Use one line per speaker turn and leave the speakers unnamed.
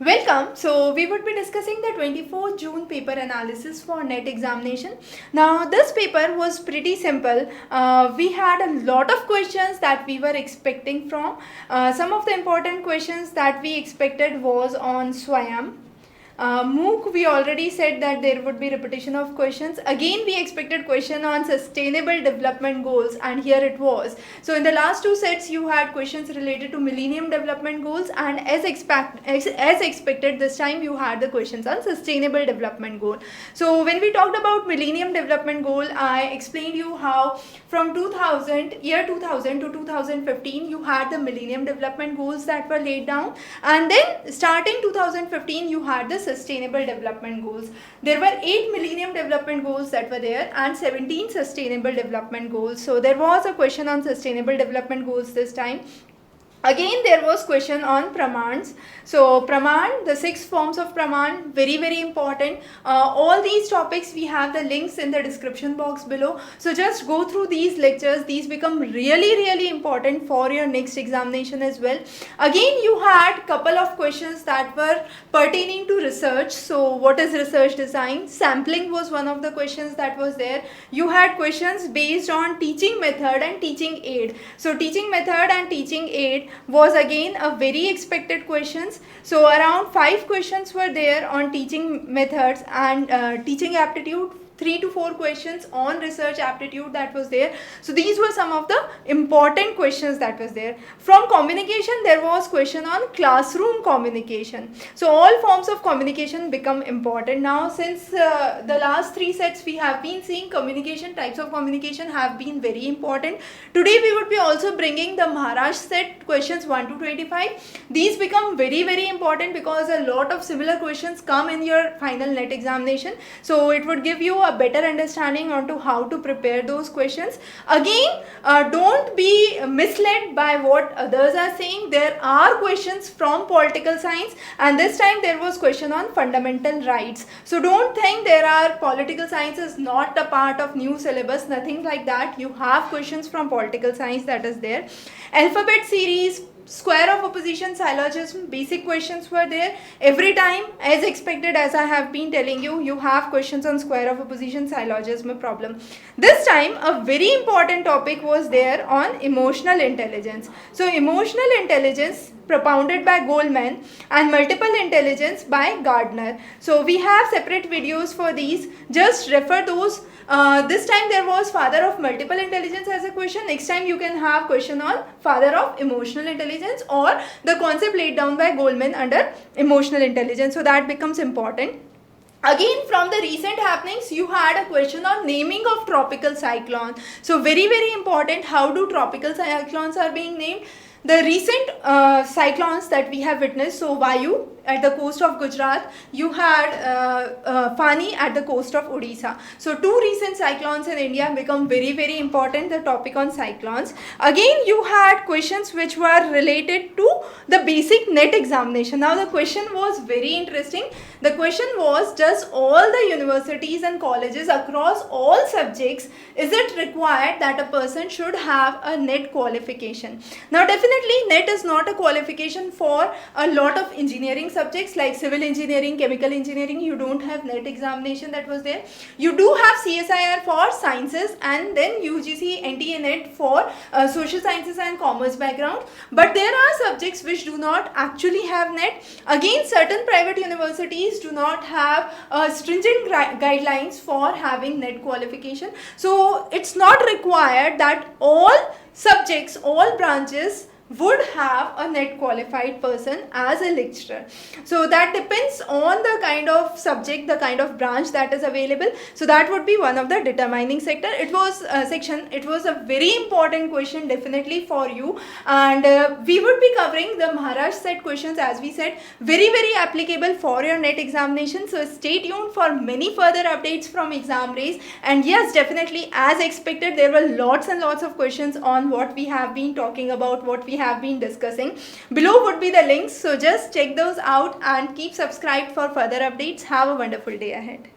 Welcome. So we would be discussing the 24th June paper analysis for NET examination. Now this paper was pretty simple. We had a lot of questions that we were expecting from. Some of the important questions that we expected was on SWAYAM. MOOC, we already said that there would be repetition of questions. Again, we expected question on sustainable development goals, and here it was. So in the last two sets, you had questions related to Millennium development goals, and as expected, this time you had the questions on sustainable development goal. So when we talked about Millennium development goal, I explained you how from year 2000 to 2015, you had the Millennium development goals that were laid down, and then starting 2015, you had the sustainable development goals. There were 8 Millennium development goals that were there and 17 sustainable development goals. So there was a question on sustainable development goals this time. Again, there was question on pramans. So praman, the 6 forms of praman, very important. All these topics, we have the links in the description box below. So just go through these lectures. These become really important for your next examination as well. Again, you had couple of questions that were pertaining to research. So what is research design? Sampling was one of the questions that was there. You had questions based on teaching method and teaching aid. So teaching method and teaching aid was again a very expected questions. So around 5 questions were there on teaching methods and teaching aptitude. 3 to 4 questions on research aptitude that was there. So these were some of the important questions that was there. From communication, there was question on classroom communication. So all forms of communication become important. Now since the last 3 sets we have been seeing communication, types of communication have been very important. Today we would be also bringing the Maharashtra set questions 1 to 25. These become very important because a lot of similar questions come in your final NET examination. So it would give you a better understanding onto how to prepare those questions. Again, don't be misled by what others are saying. There are questions from political science, and this time there was question on fundamental rights. So don't think there are political science is not a part of new syllabus, nothing like that. You have questions from political science that is there. Alphabet series, square of opposition, syllogism, basic questions were there. Every time, as expected, as I have been telling you, you have questions on square of opposition, syllogism problem. This time, a very important topic was there on emotional intelligence. So emotional intelligence propounded by Goldman and multiple intelligence by Gardner. So we have separate videos for these. Just refer those. This time there was father of multiple intelligence as a question. Next time you can have question on father of emotional intelligence or the concept laid down by Goldman under emotional intelligence. So that becomes important. Again, from the recent happenings, you had a question on naming of tropical cyclone. So very important, how do tropical cyclones are being named? The recent cyclones that we have witnessed, so Vayu at the coast of Gujarat, you had Fani at the coast of Odisha. So 2 recent cyclones in India become very important, the topic on cyclones. Again, you had questions which were related to the basic NET examination. Now the question was very interesting. The question was, does all the universities and colleges across all subjects, is it required that a person should have a NET qualification? Now definitely NET is not a qualification for a lot of engineering subjects like civil engineering, chemical engineering. You don't have NET examination that was there. You do have CSIR for sciences and then UGC NTA NET for social sciences and commerce background. But there are subjects which do not actually have NET. Again, certain private universities do not have stringent guidelines for having NET qualification. So it's not required that all subjects, all branches would have a NET qualified person as a lecturer. So that depends on the kind of subject, the kind of branch that is available. So that would be one of the determining sector. It was section. It was a very important question definitely for you, and we would be covering the Maharashtra set questions, as we said, very applicable for your NET examination. So stay tuned for many further updates from Examrace. And yes, definitely as expected, there were lots and lots of questions on what we have been talking about, what we have been discussing. Below would be the links, so just check those out and keep subscribed for further updates. Have a wonderful day ahead.